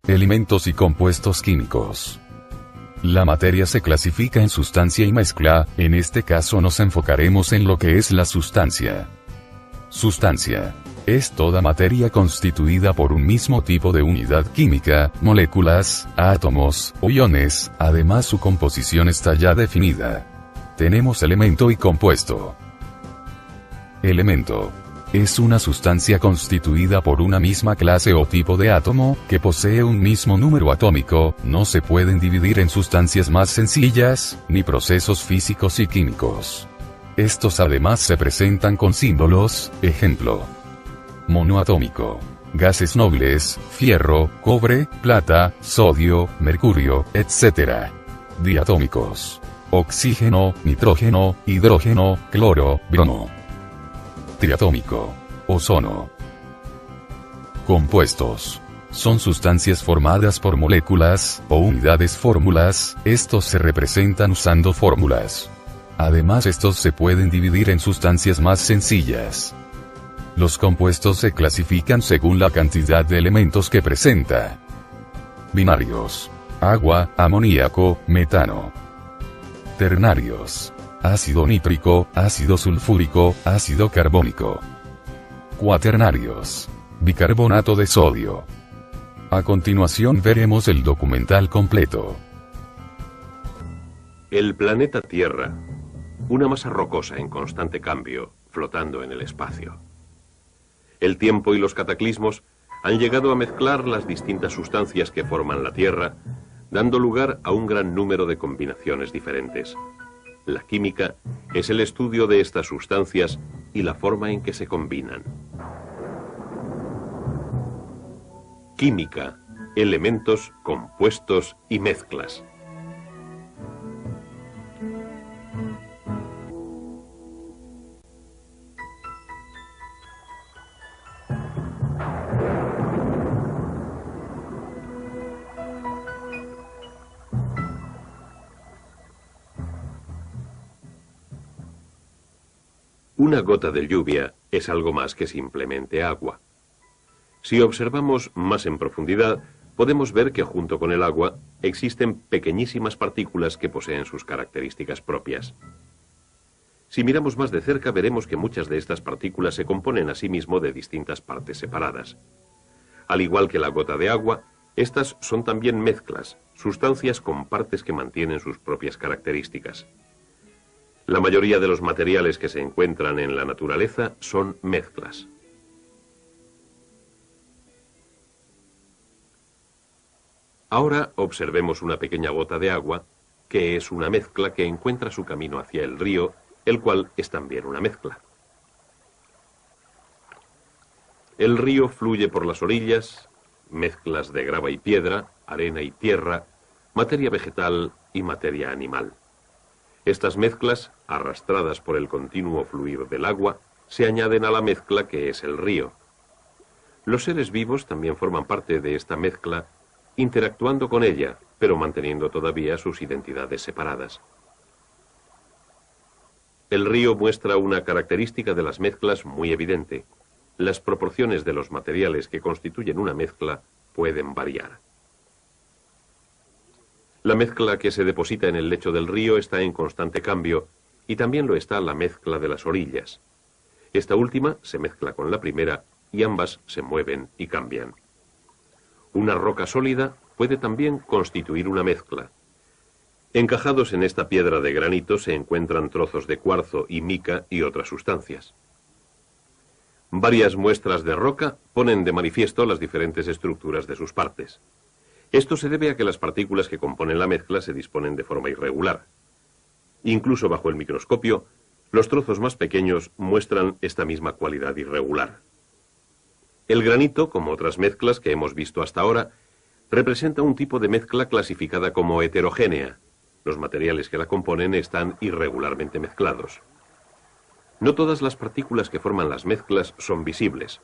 Elementos y compuestos químicos. La materia se clasifica en sustancia y mezcla, en este caso nos enfocaremos en lo que es la sustancia. Sustancia. Es toda materia constituida por un mismo tipo de unidad química, moléculas, átomos, o iones, además su composición está ya definida. Tenemos elemento y compuesto. Elemento. Es una sustancia constituida por una misma clase o tipo de átomo, que posee un mismo número atómico, no se pueden dividir en sustancias más sencillas, ni procesos físicos y químicos. Estos además se presentan con símbolos, ejemplo. Monoatómico. Gases nobles, fierro, cobre, plata, sodio, mercurio, etc. Diatómicos. Oxígeno, nitrógeno, hidrógeno, cloro, bromo. Triatómico. Ozono. Compuestos. Son sustancias formadas por moléculas, o unidades fórmulas, estos se representan usando fórmulas. Además estos se pueden dividir en sustancias más sencillas. Los compuestos se clasifican según la cantidad de elementos que presenta. Binarios. Agua, amoníaco, metano. Ternarios. Ácido nítrico, ácido sulfúrico, ácido carbónico. Cuaternarios. Bicarbonato de sodio. A continuación veremos el documental completo. El planeta Tierra, una masa rocosa en constante cambio, flotando en el espacio. El tiempo y los cataclismos han llegado a mezclar las distintas sustancias que forman la Tierra, dando lugar a un gran número de combinaciones diferentes. La química es el estudio de estas sustancias y la forma en que se combinan. Química, elementos, compuestos y mezclas. Una gota de lluvia es algo más que simplemente agua. Si observamos más en profundidad, podemos ver que junto con el agua existen pequeñísimas partículas que poseen sus características propias. Si miramos más de cerca, veremos que muchas de estas partículas se componen a sí mismo de distintas partes separadas. Al igual que la gota de agua, estas son también mezclas, sustancias con partes que mantienen sus propias características. La mayoría de los materiales que se encuentran en la naturaleza son mezclas. Ahora observemos una pequeña gota de agua, que es una mezcla que encuentra su camino hacia el río, el cual es también una mezcla. El río fluye por las orillas, mezclas de grava y piedra, arena y tierra, materia vegetal y materia animal. Estas mezclas, arrastradas por el continuo fluir del agua, se añaden a la mezcla que es el río. Los seres vivos también forman parte de esta mezcla, interactuando con ella, pero manteniendo todavía sus identidades separadas. El río muestra una característica de las mezclas muy evidente. Las proporciones de los materiales que constituyen una mezcla pueden variar. La mezcla que se deposita en el lecho del río está en constante cambio, y también lo está la mezcla de las orillas. Esta última se mezcla con la primera, y ambas se mueven y cambian. Una roca sólida puede también constituir una mezcla. Encajados en esta piedra de granito se encuentran trozos de cuarzo y mica y otras sustancias. Varias muestras de roca ponen de manifiesto las diferentes estructuras de sus partes. Esto se debe a que las partículas que componen la mezcla se disponen de forma irregular. Incluso bajo el microscopio, los trozos más pequeños muestran esta misma cualidad irregular. El granito, como otras mezclas que hemos visto hasta ahora, representa un tipo de mezcla clasificada como heterogénea. Los materiales que la componen están irregularmente mezclados. No todas las partículas que forman las mezclas son visibles.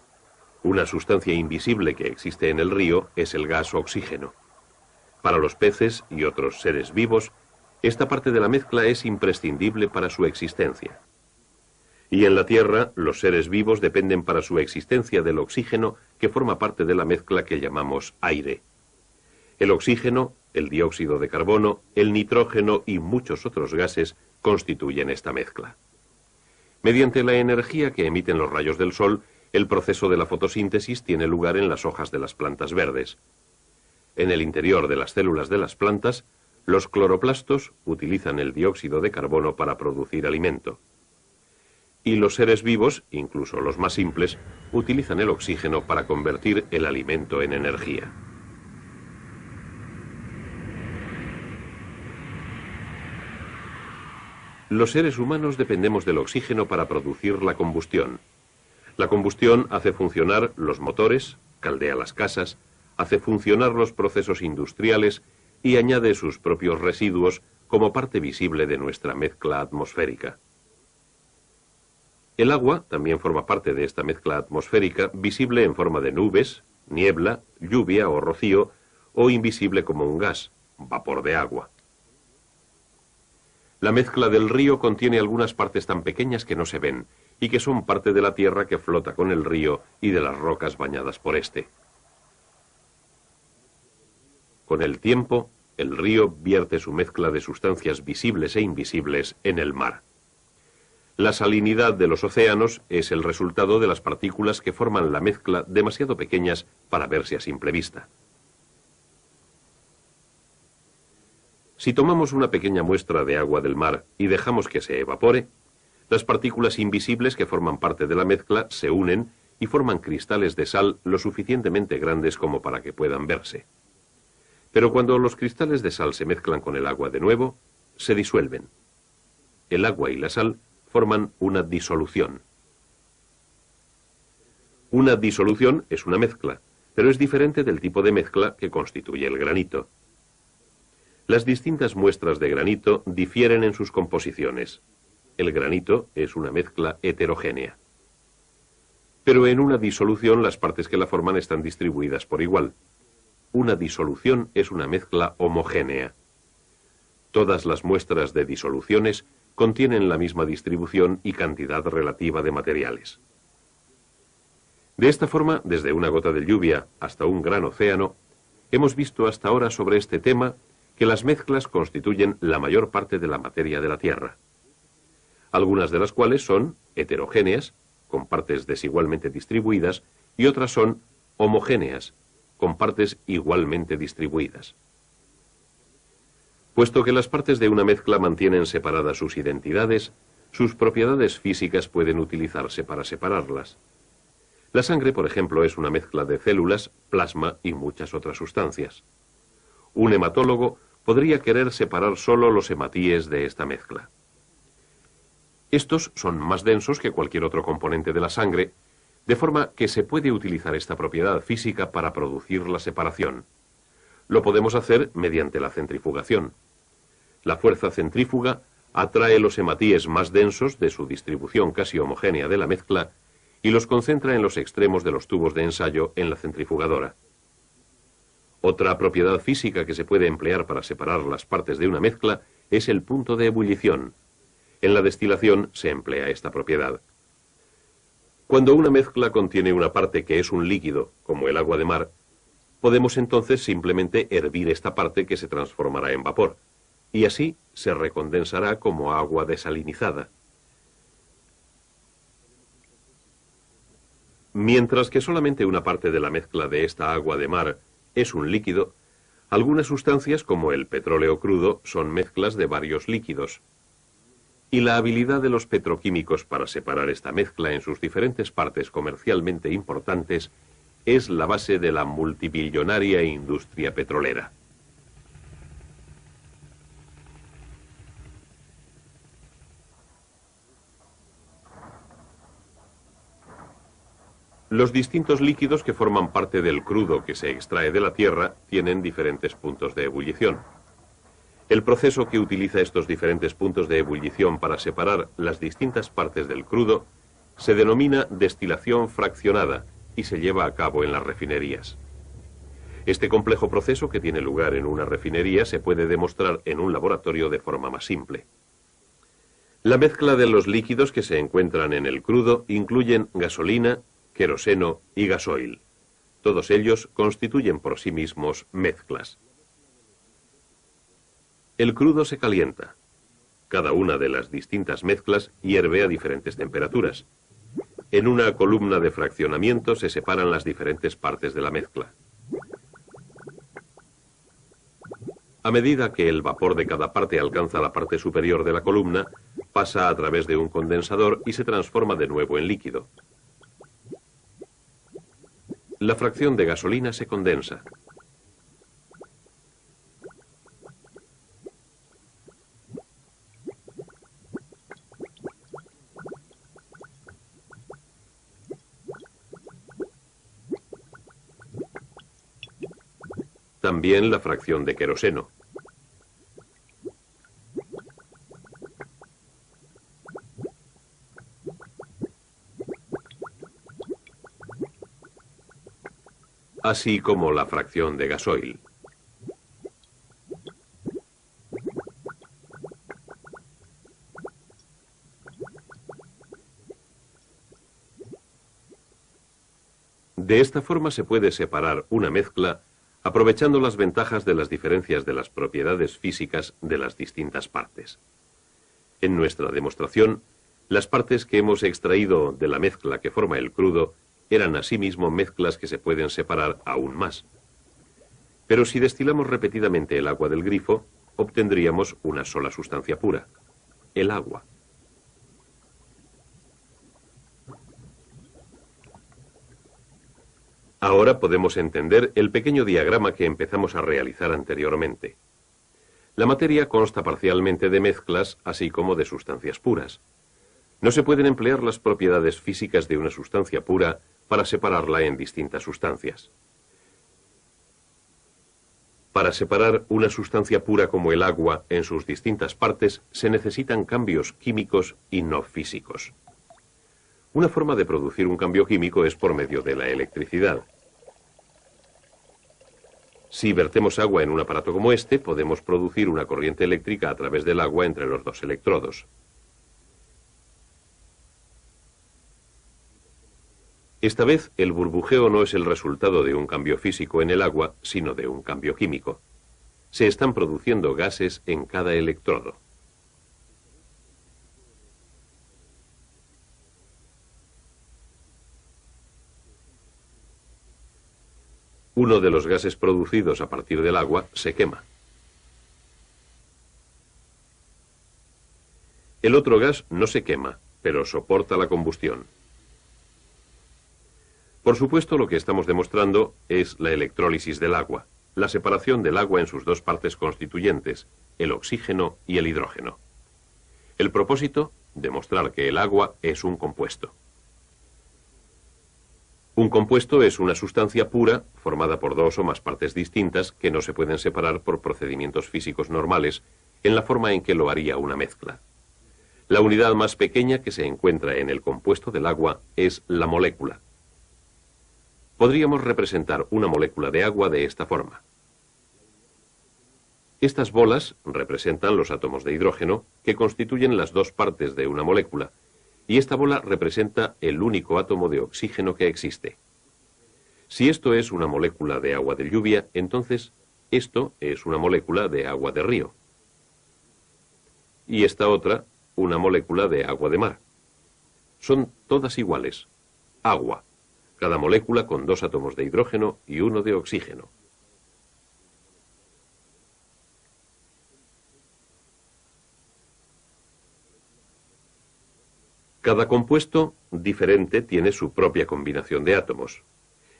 Una sustancia invisible que existe en el río es el gas oxígeno. Para los peces y otros seres vivos, esta parte de la mezcla es imprescindible para su existencia. Y en la Tierra, los seres vivos dependen para su existencia del oxígeno que forma parte de la mezcla que llamamos aire. El oxígeno, el dióxido de carbono, el nitrógeno y muchos otros gases constituyen esta mezcla. Mediante la energía que emiten los rayos del sol, el proceso de la fotosíntesis tiene lugar en las hojas de las plantas verdes. En el interior de las células de las plantas, los cloroplastos utilizan el dióxido de carbono para producir alimento. Y los seres vivos, incluso los más simples, utilizan el oxígeno para convertir el alimento en energía. Los seres humanos dependemos del oxígeno para producir la combustión. La combustión hace funcionar los motores, caldea las casas, hace funcionar los procesos industriales y añade sus propios residuos como parte visible de nuestra mezcla atmosférica. El agua también forma parte de esta mezcla atmosférica, visible en forma de nubes, niebla, lluvia o rocío, o invisible como un gas, vapor de agua. La mezcla del río contiene algunas partes tan pequeñas que no se ven, y que son parte de la tierra que flota con el río y de las rocas bañadas por este. Con el tiempo, el río vierte su mezcla de sustancias visibles e invisibles en el mar. La salinidad de los océanos es el resultado de las partículas que forman la mezcla demasiado pequeñas para verse a simple vista. Si tomamos una pequeña muestra de agua del mar y dejamos que se evapore, las partículas invisibles que forman parte de la mezcla se unen y forman cristales de sal lo suficientemente grandes como para que puedan verse. Pero cuando los cristales de sal se mezclan con el agua de nuevo, se disuelven. El agua y la sal forman una disolución. Una disolución es una mezcla, pero es diferente del tipo de mezcla que constituye el granito. Las distintas muestras de granito difieren en sus composiciones. El granito es una mezcla heterogénea. Pero en una disolución las partes que la forman están distribuidas por igual. Una disolución es una mezcla homogénea. Todas las muestras de disoluciones contienen la misma distribución y cantidad relativa de materiales. De esta forma, desde una gota de lluvia hasta un gran océano, hemos visto hasta ahora sobre este tema que las mezclas constituyen la mayor parte de la materia de la Tierra, algunas de las cuales son heterogéneas, con partes desigualmente distribuidas, y otras son homogéneas, con partes igualmente distribuidas. Puesto que las partes de una mezcla mantienen separadas sus identidades, sus propiedades físicas pueden utilizarse para separarlas. La sangre, por ejemplo, es una mezcla de células, plasma y muchas otras sustancias. Un hematólogo podría querer separar solo los hematíes de esta mezcla. Estos son más densos que cualquier otro componente de la sangre, de forma que se puede utilizar esta propiedad física para producir la separación. Lo podemos hacer mediante la centrifugación. La fuerza centrífuga atrae los hematíes más densos de su distribución casi homogénea de la mezcla y los concentra en los extremos de los tubos de ensayo en la centrifugadora. Otra propiedad física que se puede emplear para separar las partes de una mezcla es el punto de ebullición. En la destilación se emplea esta propiedad. Cuando una mezcla contiene una parte que es un líquido, como el agua de mar, podemos entonces simplemente hervir esta parte que se transformará en vapor, y así se recondensará como agua desalinizada. Mientras que solamente una parte de la mezcla de esta agua de mar es un líquido, algunas sustancias como el petróleo crudo son mezclas de varios líquidos. Y la habilidad de los petroquímicos para separar esta mezcla en sus diferentes partes comercialmente importantes es la base de la multibillonaria industria petrolera. Los distintos líquidos que forman parte del crudo que se extrae de la tierra tienen diferentes puntos de ebullición. El proceso que utiliza estos diferentes puntos de ebullición para separar las distintas partes del crudo se denomina destilación fraccionada y se lleva a cabo en las refinerías. Este complejo proceso que tiene lugar en una refinería se puede demostrar en un laboratorio de forma más simple. La mezcla de los líquidos que se encuentran en el crudo incluyen gasolina, queroseno y gasoil. Todos ellos constituyen por sí mismos mezclas. El crudo se calienta. Cada una de las distintas mezclas hierve a diferentes temperaturas. En una columna de fraccionamiento se separan las diferentes partes de la mezcla. A medida que el vapor de cada parte alcanza la parte superior de la columna, pasa a través de un condensador y se transforma de nuevo en líquido. La fracción de gasolina se condensa. También la fracción de queroseno. Así como la fracción de gasoil. De esta forma se puede separar una mezcla aprovechando las ventajas de las diferencias de las propiedades físicas de las distintas partes. En nuestra demostración, las partes que hemos extraído de la mezcla que forma el crudo eran asimismo mezclas que se pueden separar aún más. Pero si destilamos repetidamente el agua del grifo, obtendríamos una sola sustancia pura, el agua. Ahora podemos entender el pequeño diagrama que empezamos a realizar anteriormente. La materia consta parcialmente de mezclas, así como de sustancias puras. No se pueden emplear las propiedades físicas de una sustancia pura para separarla en distintas sustancias. Para separar una sustancia pura como el agua en sus distintas partes se necesitan cambios químicos y no físicos. Una forma de producir un cambio químico es por medio de la electricidad. Si vertemos agua en un aparato como este, podemos producir una corriente eléctrica a través del agua entre los dos electrodos. Esta vez, el burbujeo no es el resultado de un cambio físico en el agua, sino de un cambio químico. Se están produciendo gases en cada electrodo. Uno de los gases producidos a partir del agua se quema. El otro gas no se quema, pero soporta la combustión. Por supuesto, lo que estamos demostrando es la electrólisis del agua, la separación del agua en sus dos partes constituyentes, el oxígeno y el hidrógeno. El propósito, demostrar que el agua es un compuesto. Un compuesto es una sustancia pura formada por dos o más partes distintas que no se pueden separar por procedimientos físicos normales en la forma en que lo haría una mezcla. La unidad más pequeña que se encuentra en el compuesto del agua es la molécula. Podríamos representar una molécula de agua de esta forma. Estas bolas representan los átomos de hidrógeno que constituyen las dos partes de una molécula, y esta bola representa el único átomo de oxígeno que existe. Si esto es una molécula de agua de lluvia, entonces esto es una molécula de agua de río. Y esta otra, una molécula de agua de mar. Son todas iguales. Agua. Cada molécula con dos átomos de hidrógeno y uno de oxígeno. Cada compuesto diferente tiene su propia combinación de átomos.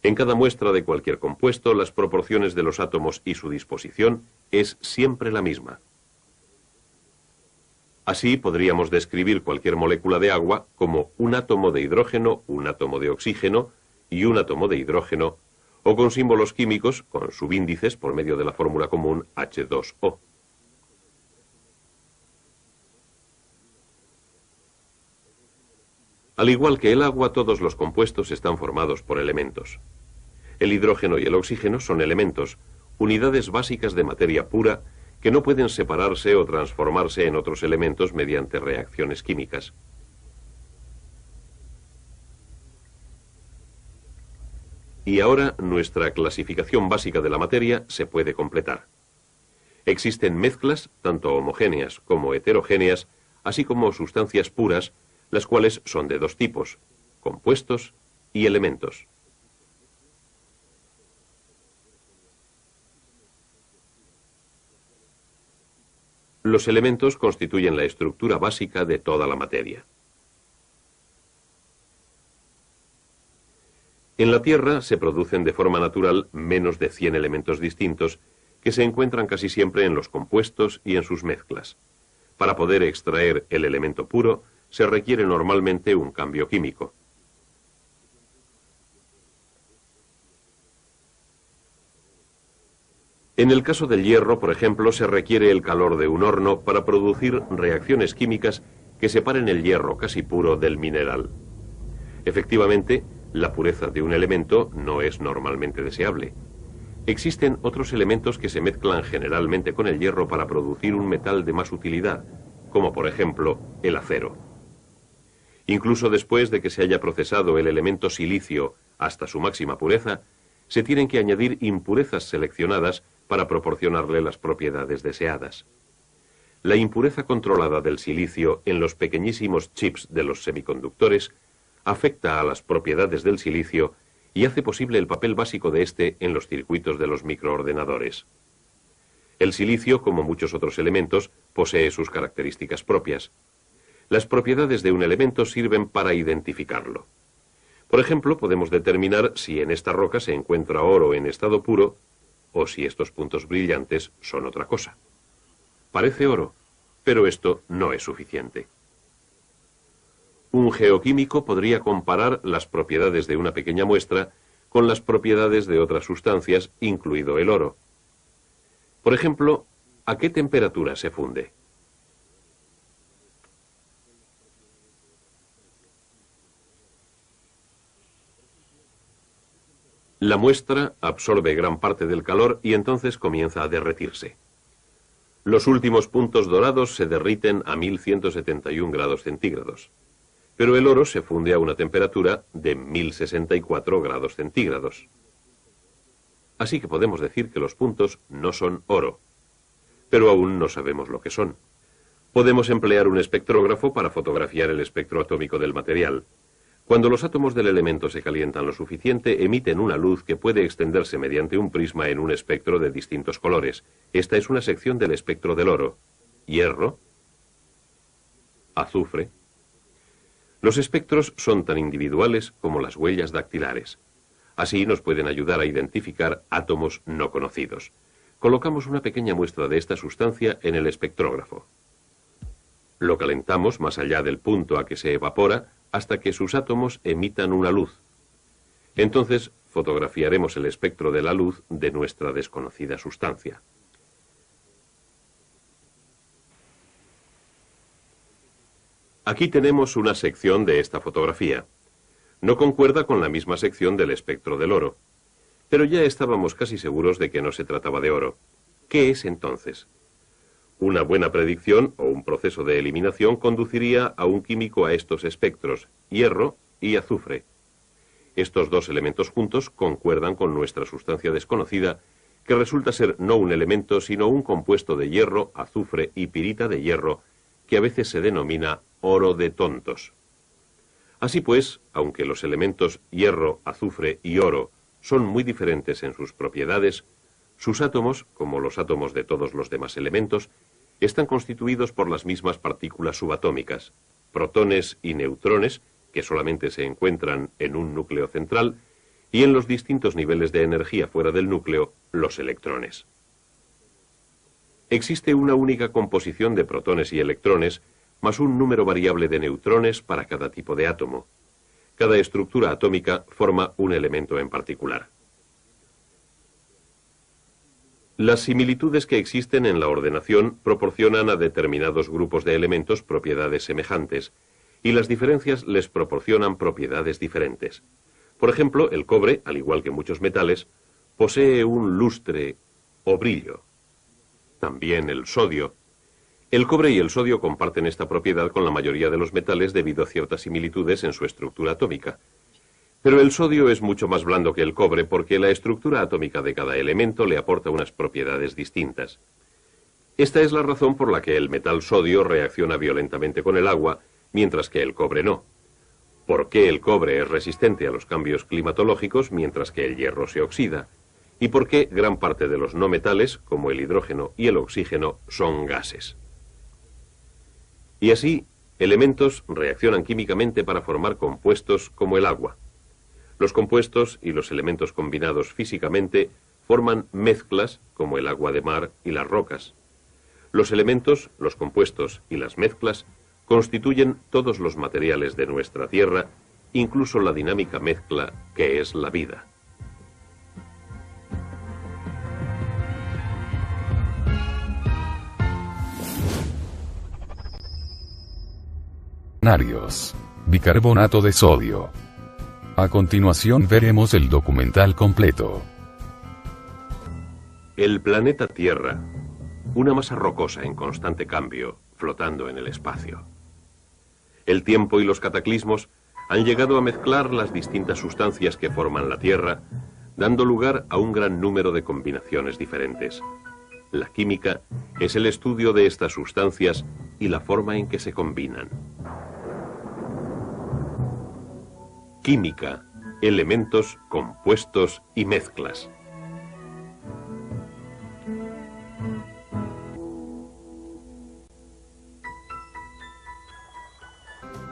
En cada muestra de cualquier compuesto, las proporciones de los átomos y su disposición es siempre la misma. Así podríamos describir cualquier molécula de agua como un átomo de hidrógeno, un átomo de oxígeno y un átomo de hidrógeno, o con símbolos químicos con subíndices por medio de la fórmula común H2O. Al igual que el agua, todos los compuestos están formados por elementos. El hidrógeno y el oxígeno son elementos, unidades básicas de materia pura que no pueden separarse o transformarse en otros elementos mediante reacciones químicas. Y ahora nuestra clasificación básica de la materia se puede completar. Existen mezclas, tanto homogéneas como heterogéneas, así como sustancias puras, las cuales son de dos tipos: compuestos y elementos. Los elementos constituyen la estructura básica de toda la materia. En la Tierra se producen de forma natural menos de 100 elementos distintos que se encuentran casi siempre en los compuestos y en sus mezclas. Para poder extraer el elemento puro, se requiere normalmente un cambio químico. En el caso del hierro, por ejemplo, se requiere el calor de un horno para producir reacciones químicas que separen el hierro casi puro del mineral. Efectivamente, la pureza de un elemento no es normalmente deseable. Existen otros elementos que se mezclan generalmente con el hierro para producir un metal de más utilidad, como por ejemplo el acero. Incluso después de que se haya procesado el elemento silicio hasta su máxima pureza, se tienen que añadir impurezas seleccionadas para proporcionarle las propiedades deseadas. La impureza controlada del silicio en los pequeñísimos chips de los semiconductores afecta a las propiedades del silicio y hace posible el papel básico de este en los circuitos de los microordenadores. El silicio, como muchos otros elementos, posee sus características propias. Las propiedades de un elemento sirven para identificarlo. Por ejemplo, podemos determinar si en esta roca se encuentra oro en estado puro o si estos puntos brillantes son otra cosa. Parece oro, pero esto no es suficiente. Un geoquímico podría comparar las propiedades de una pequeña muestra con las propiedades de otras sustancias, incluido el oro. Por ejemplo, ¿a qué temperatura se funde? La muestra absorbe gran parte del calor y entonces comienza a derretirse. Los últimos puntos dorados se derriten a 1171 grados centígrados. Pero el oro se funde a una temperatura de 1064 grados centígrados. Así que podemos decir que los puntos no son oro, pero aún no sabemos lo que son. Podemos emplear un espectrógrafo para fotografiar el espectro atómico del material. Cuando los átomos del elemento se calientan lo suficiente, emiten una luz que puede extenderse mediante un prisma en un espectro de distintos colores. Esta es una sección del espectro del oro. Hierro, azufre. Los espectros son tan individuales como las huellas dactilares. Así nos pueden ayudar a identificar átomos no conocidos. Colocamos una pequeña muestra de esta sustancia en el espectrógrafo. Lo calentamos más allá del punto a que se evapora hasta que sus átomos emitan una luz. Entonces fotografiaremos el espectro de la luz de nuestra desconocida sustancia. Aquí tenemos una sección de esta fotografía. No concuerda con la misma sección del espectro del oro. Pero ya estábamos casi seguros de que no se trataba de oro. ¿Qué es entonces? Una buena predicción o un proceso de eliminación conduciría a un químico a estos espectros, hierro y azufre. Estos dos elementos juntos concuerdan con nuestra sustancia desconocida, que resulta ser no un elemento, sino un compuesto de hierro, azufre y pirita de hierro, que a veces se denomina oro de tontos. Así pues, aunque los elementos hierro, azufre y oro son muy diferentes en sus propiedades, sus átomos, como los átomos de todos los demás elementos, están constituidos por las mismas partículas subatómicas, protones y neutrones, que solamente se encuentran en un núcleo central, y en los distintos niveles de energía fuera del núcleo, los electrones. Existe una única composición de protones y electrones, más un número variable de neutrones para cada tipo de átomo. Cada estructura atómica forma un elemento en particular. Las similitudes que existen en la ordenación proporcionan a determinados grupos de elementos propiedades semejantes, y las diferencias les proporcionan propiedades diferentes. Por ejemplo, el cobre, al igual que muchos metales, posee un lustre o brillo. También el sodio. El cobre y el sodio comparten esta propiedad con la mayoría de los metales debido a ciertas similitudes en su estructura atómica. Pero el sodio es mucho más blando que el cobre porque la estructura atómica de cada elemento le aporta unas propiedades distintas. Esta es la razón por la que el metal sodio reacciona violentamente con el agua, mientras que el cobre no. ¿Por qué el cobre es resistente a los cambios climatológicos, mientras que el hierro se oxida? ¿Y por qué gran parte de los no metales, como el hidrógeno y el oxígeno, son gases? Y así, elementos reaccionan químicamente para formar compuestos como el agua. Los compuestos y los elementos combinados físicamente forman mezclas como el agua de mar y las rocas. Los elementos, los compuestos y las mezclas constituyen todos los materiales de nuestra Tierra, incluso la dinámica mezcla que es la vida. Bicarbonato de sodio. A continuación veremos el documental completo. El planeta Tierra, una masa rocosa en constante cambio, flotando en el espacio. El tiempo y los cataclismos han llegado a mezclar las distintas sustancias que forman la Tierra, dando lugar a un gran número de combinaciones diferentes. La química es el estudio de estas sustancias y la forma en que se combinan. Química, elementos, compuestos y mezclas.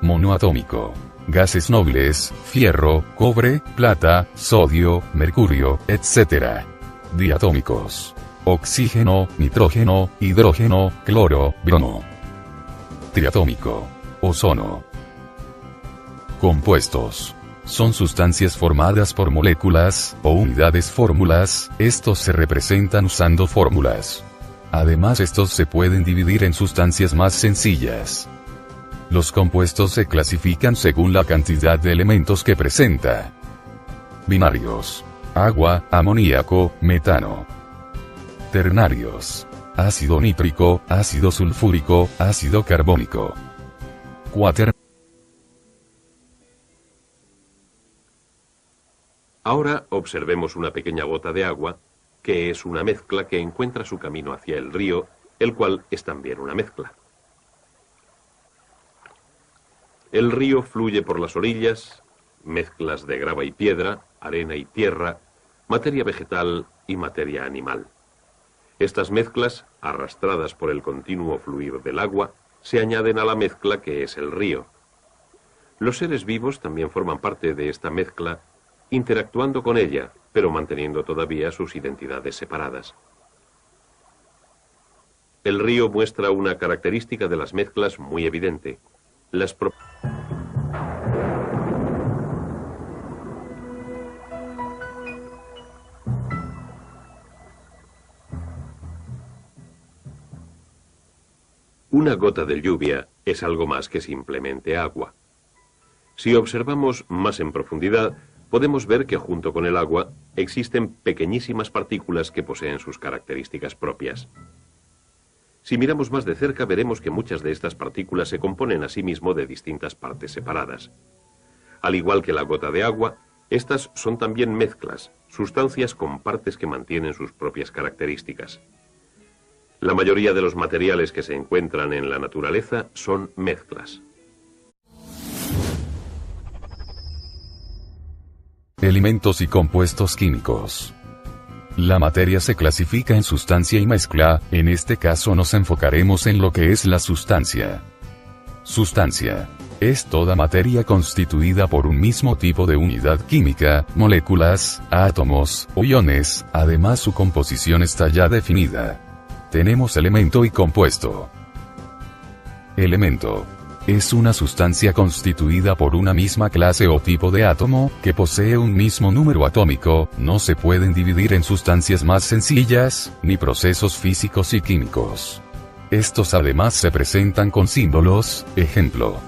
Monoatómico. Gases nobles, fierro, cobre, plata, sodio, mercurio, etc. Diatómicos. Oxígeno, nitrógeno, hidrógeno, cloro, bromo. Triatómico. Ozono. Compuestos. Son sustancias formadas por moléculas o unidades fórmulas, estos se representan usando fórmulas. Además, estos se pueden dividir en sustancias más sencillas. Los compuestos se clasifican según la cantidad de elementos que presenta. Binarios. Agua, amoníaco, metano. Ternarios. Ácido nítrico, ácido sulfúrico, ácido carbónico. Cuaternarios. Ahora observemos una pequeña gota de agua, que es una mezcla que encuentra su camino hacia el río, el cual es también una mezcla. El río fluye por las orillas, mezclas de grava y piedra, arena y tierra, materia vegetal y materia animal. Estas mezclas, arrastradas por el continuo fluir del agua, se añaden a la mezcla que es el río. Los seres vivos también forman parte de esta mezcla, interactuando con ella, pero manteniendo todavía sus identidades separadas. El río muestra una característica de las mezclas muy evidente. Una gota de lluvia es algo más que simplemente agua. Si observamos más en profundidad, podemos ver que junto con el agua existen pequeñísimas partículas que poseen sus características propias. Si miramos más de cerca, veremos que muchas de estas partículas se componen a sí mismo de distintas partes separadas. Al igual que la gota de agua, estas son también mezclas, sustancias con partes que mantienen sus propias características. La mayoría de los materiales que se encuentran en la naturaleza son mezclas. Elementos y compuestos químicos. La materia se clasifica en sustancia y mezcla, en este caso nos enfocaremos en lo que es la sustancia. Sustancia. Es toda materia constituida por un mismo tipo de unidad química, moléculas, átomos o iones, además su composición está ya definida. Tenemos elemento y compuesto. Elemento. Es una sustancia constituida por una misma clase o tipo de átomo, que posee un mismo número atómico, no se pueden dividir en sustancias más sencillas, ni procesos físicos y químicos. Estos además se presentan con símbolos, ejemplo.